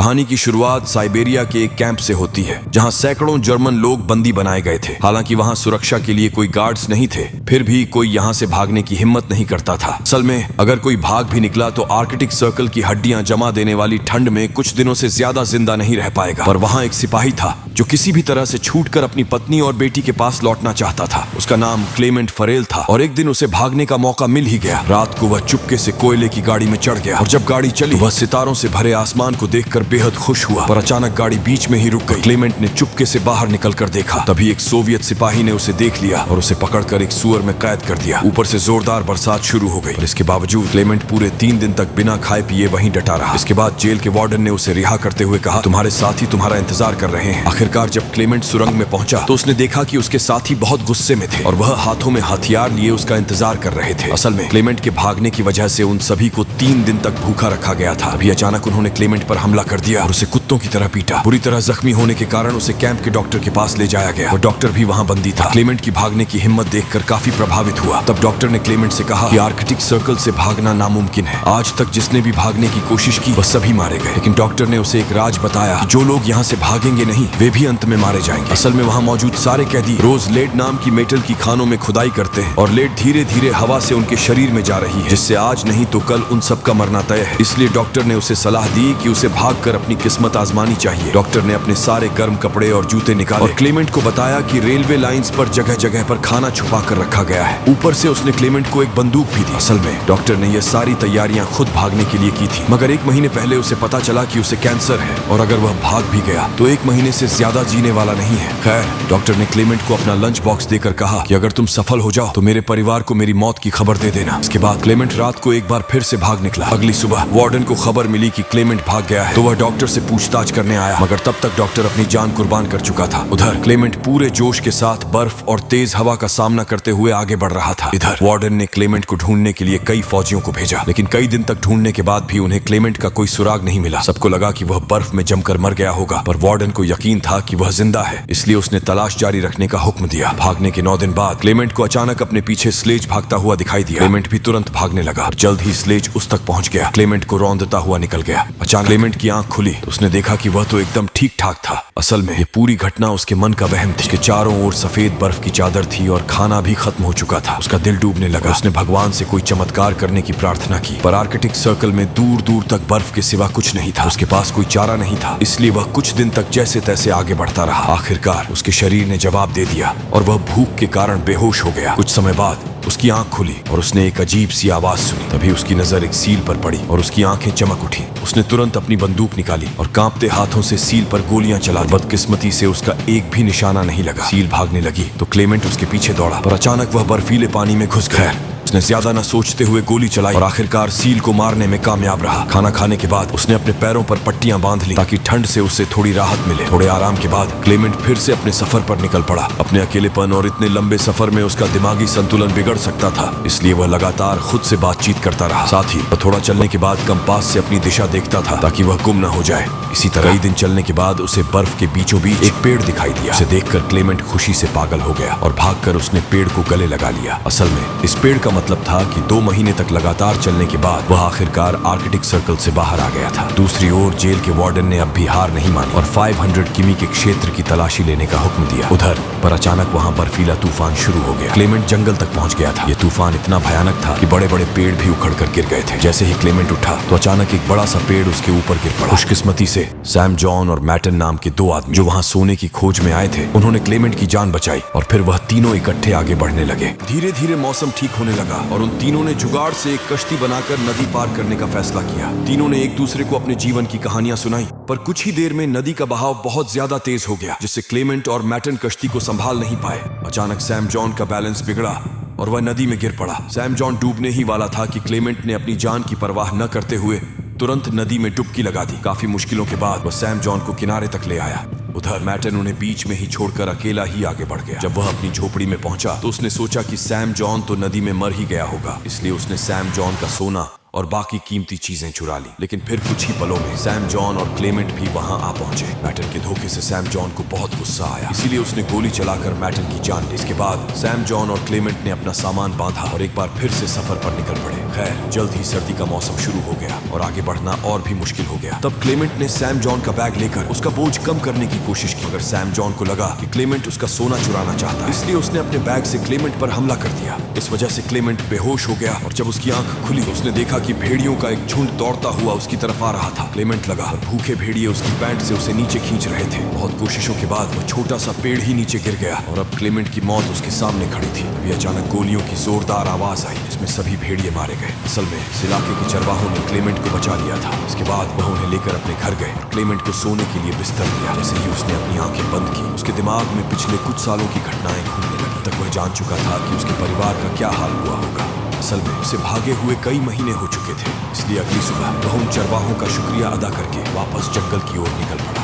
कहानी की शुरुआत साइबेरिया के एक कैंप से होती है जहां सैकड़ों जर्मन लोग बंदी बनाए गए थे। हालांकि वहां सुरक्षा के लिए कोई गार्ड्स नहीं थे, फिर भी कोई यहां से भागने की हिम्मत नहीं करता था। असल में अगर कोई भाग भी निकला तो आर्कटिक सर्कल की हड्डियां जमा देने वाली ठंड में कुछ दिनों से ज्यादा जिंदा नहीं रह पाएगा। पर वहां एक सिपाही था जो किसी भी तरह से छूटकर अपनी पत्नी और बेटी के पास लौटना चाहता था। उसका नाम क्लेमेंट फरेल था और एक दिन उसे भागने का मौका मिल ही गया। रात को वह चुपके से कोयले की गाड़ी में चढ़ गया और जब गाड़ी चली वह सितारों से भरे आसमान को देखकर बेहद खुश हुआ। पर अचानक गाड़ी बीच में ही रुक गई। क्लेमेंट ने चुपके से बाहर निकलकर देखा, तभी एक सोवियत सिपाही ने उसे देख लिया और उसे पकड़कर एक सुअर में कैद कर दिया। ऊपर से जोरदार बरसात शुरू हो गई और इसके बावजूद क्लेमेंट पूरे 3 दिन तक बिना खाए पिए वहीं डटा रहा। इसके बाद जेल के वार्डन ने उसे रिहा करते हुए कहा, तुम्हारे साथी तुम्हारा इंतजार कर रहे हैं। आखिरकार जब क्लेमेंट सुरंग में पहुंचा तो उसने देखा कि उसके साथी बहुत गुस्से में थे और वह हाथों में हथियार लिए उसका इंतजार कर रहे थे। असल में क्लेमेंट के भागने की वजह से उन सभी को 3 दिन तक भूखा रखा गया था। अभी अचानक उन्होंने क्लेमेंट पर हमला कर दिया और उसे कुत्तों की तरह पीटा। बुरी तरह जख्मी होने के कारण उसे कैंप के डॉक्टर के पास ले जाया गया और डॉक्टर भी वहां बंदी था। क्लेमेंट की भागने की हिम्मत देखकर काफी प्रभावित हुआ। तब डॉक्टर ने क्लेमेंट से कहा कि आर्कटिक सर्कल से भागना नामुमकिन है। आज तक जिसने भी भागने की कोशिश की वह सभी मारे गए। लेकिन डॉक्टर ने उसे एक राज बताया कि जो लोग यहाँ से भागेंगे नहीं वे भी अंत में मारे जाएंगे। असल में वहाँ मौजूद सारे कैदी रोज लेड नाम की मेटल की खानों में खुदाई करते हैं और लेड धीरे धीरे हवा से उनके शरीर में जा रही है, जिससे आज नहीं तो कल उन सबका मरना तय है। इसलिए डॉक्टर ने उसे सलाह दी कि उसे भागकर अपनी किस्मत आजमानी चाहिए। डॉक्टर ने अपने सारे गर्म कपड़े और जूते निकाले और क्लेमेंट को बताया कि रेलवे लाइंस पर जगह जगह पर खाना छुपा कर रखा गया है। ऊपर से उसने क्लेमेंट को एक बंदूक भी दी। असल में डॉक्टर ने यह सारी तैयारियां खुद भागने के लिए की थी, मगर 1 महीने पहले उसे पता चला कि उसे कैंसर है और अगर वह भाग भी गया तो 1 महीने से ज्यादा जीने वाला नहीं है। खैर, डॉक्टर ने क्लेमेंट को अपना लंच बॉक्स देकर कहा कि अगर तुम सफल हो जाओ तो मेरे परिवार को मेरी मौत की खबर दे देना। इसके बाद क्लेमेंट रात को एक बार फिर से भाग निकला। अगली सुबह वार्डन को खबर मिली कि क्लेमेंट भाग गया है तो वह डॉक्टर से पूछताछ करने आया, मगर तब तक डॉक्टर अपनी जान कुर्बान कर चुका था। उधर क्लेमेंट पूरे जोश के साथ बर्फ और तेज हवा का सामना करते हुए आगे बढ़ रहा था। इधर वार्डन ने क्लेमेंट को ढूंढने के लिए कई फौजियों को भेजा, लेकिन कई दिन तक ढूंढने के बाद भी उन्हें क्लेमेंट का कोई सुराग नहीं मिला। सबको लगा कि वह बर्फ में जमकर मर गया होगा, पर वार्डन को यकीन था कि वह जिंदा है, इसलिए उसने तलाश जारी रखने का हुक्म दिया। भागने के 9 दिन बाद क्लेमेंट को अचानक अपने पीछे स्लेज भागता हुआ दिखाई दिया। क्लेमेंट भी तुरंत भागने लगा और जल्द ही स्लेज उस तक पहुंच गया। क्लेमेंट को रौंदता हुआ निकल गया। अचानक क्लेमेंट की आंख खुली तो उसने देखा कि वह तो एकदम ठीक ठाक था। असल में ये पूरी घटना उसके मन का वहम थी। उसके चारों ओर सफेद बर्फ की चादर थी और खाना भी खत्म हो चुका था। उसका दिल डूबने लगा। उसने भगवान से कोई चमत्कार करने की प्रार्थना की, पर आर्कटिक सर्कल में दूर दूर तक बर्फ के सिवा कुछ नहीं था। उसके पास कोई चारा नहीं था, इसलिए वह कुछ दिन तक जैसे तैसे आगे बढ़ता रहा। आखिरकार उसके शरीर ने जवाब दे दिया और वह भूख के कारण बेहोश हो गया। कुछ समय बाद उसकी आंख खुली और उसने एक अजीब सी आवाज सुनी। तभी उसकी नजर एक सील पर पड़ी और उसकी आंखें चमक उठी। उसने तुरंत अपनी बंदूक निकाली और कांपते हाथों से सील पर गोलियां चला। बदकिस्मती से उसका एक भी निशाना नहीं लगा। सील भागने लगी तो क्लेमेंट उसके पीछे दौड़ा, पर अचानक वह बर्फीले पानी में घुस गया। उसने ज्यादा न सोचते हुए गोली चलाई और आखिरकार सील को मारने में कामयाब रहा। खाना खाने के बाद उसने अपने पैरों पर पट्टियां बांध ली ताकि ठंड से उसे थोड़ी राहत मिले। थोड़े आराम के बाद क्लेमेंट फिर से अपने सफर पर निकल पड़ा। अपने अकेलेपन और इतने लंबे सफर में उसका दिमागी संतुलन बिगड़ सकता था, इसलिए वह लगातार खुद से बातचीत करता रहा। साथ ही वह थोड़ा चलने के बाद कंपास से अपनी दिशा देखता था ताकि वह गुम न हो जाए। इसी तरह कई दिन चलने के बाद उसे बर्फ के बीचों बीच एक पेड़ दिखाई दिया। उसे देखकर क्लेमेंट खुशी से पागल हो गया और भागकर उसने पेड़ को गले लगा लिया। असल में इस पेड़ का मतलब था कि 2 महीने तक लगातार चलने के बाद वह आखिरकार आर्कटिक सर्कल से बाहर आ गया था। दूसरी ओर जेल के वार्डन ने अब भी हार नहीं मानी और 500 किमी के क्षेत्र की तलाशी लेने का हुक्म दिया। उधर पर अचानक वहां बर्फीला तूफान शुरू हो गया। क्लेमेंट जंगल तक पहुंच गया था। यह तूफान इतना भयानक था कि बड़े बड़े पेड़ भी उखड़कर गिर गए थे। जैसे ही क्लेमेंट उठा तो अचानक एक बड़ा सा पेड़ उसके ऊपर गिर पड़ा। खुशकिस्मती से सैम जॉन और मैटन नाम के 2 आदमी जो वहां सोने की खोज में आए थे, उन्होंने क्लेमेंट की जान बचाई और फिर वह तीनों इकट्ठे आगे बढ़ने लगे। धीरे धीरे मौसम ठीक होने लगा और उन तीनों ने जुगाड़ से एक कश्ती बनाकर नदी पार करने का फैसला किया। तीनों ने एक दूसरे को अपने जीवन की कहानियां सुनाई, पर कुछ ही देर में नदी का बहाव बहुत ज्यादा तेज हो गया, जिससे क्लेमेंट और मैटन कश्ती को संभाल नहीं पाए। अचानक सैम जॉन का बैलेंस बिगड़ा और वह नदी में गिर पड़ा। सैम जॉन डूबने ही वाला था कि क्लेमेंट ने अपनी जान की परवाह न करते हुए तुरंत नदी में डुबकी लगा दी। काफी मुश्किलों के बाद वह सैम जॉन को किनारे तक ले आया। उधर मैटन उन्हें बीच में ही छोड़कर अकेला ही आगे बढ़ गया। जब वह अपनी झोपड़ी में पहुंचा तो उसने सोचा कि सैम जॉन तो नदी में मर ही गया होगा, इसलिए उसने सैम जॉन का सोना और बाकी कीमती चीजें चुरा ली। लेकिन फिर कुछ ही पलों में सैम जॉन और क्लेमेंट भी वहां आ पहुंचे। मैटन के धोखे से सैम जॉन को बहुत गुस्सा आया, इसीलिए उसने गोली चलाकर मैटन की जान ली। इसके बाद सैम जॉन और क्लेमेंट ने अपना सामान बांधा और एक बार फिर से सफर पर निकल पड़े। खैर, जल्द ही सर्दी का मौसम शुरू हो गया और आगे बढ़ना और भी मुश्किल हो गया। तब क्लेमेंट ने सैम जॉन का बैग लेकर उसका बोझ कम करने की कोशिश की, मगर सैम जॉन को लगा कि क्लेमेंट उसका सोना चुराना चाहता है, इसलिए उसने अपने बैग से क्लेमेंट पर हमला कर दिया। इस वजह से क्लेमेंट बेहोश हो गया और जब उसकी आंख खुली तो उसने देखा कि भेड़ियों का एक झुंड दौड़ता हुआ उसकी तरफ आ रहा था। क्लेमेंट लगा और भूखे भेड़िए उसकी पैंट से उसे नीचे खींच रहे थे। बहुत कोशिशों के बाद वो छोटा सा पेड़ ही नीचे गिर गया और अब क्लेमेंट की मौत उसके सामने खड़ी थी। अभी अचानक गोलियों की जोरदार आवाज आई जिसमें सभी भेड़िए मारे गए। असल में इस इलाके के चरवाहों ने क्लेमेंट को बचा लिया था। इसके बाद वह उन्हें लेकर अपने घर गए और क्लेमेंट को सोने के लिए बिस्तर दिया। जैसे ही उसने अपनी आंखें बंद की, उसके दिमाग में पिछले कुछ सालों की घटनाएं घूमने लगी। तक वह जान चुका था कि उसके परिवार का क्या हाल हुआ होगा। असल में उसे भागे हुए कई महीने हो चुके थे, इसलिए अगली सुबह वह उन चरवाहों का शुक्रिया अदा करके वापस जंगल की ओर निकल पड़ा।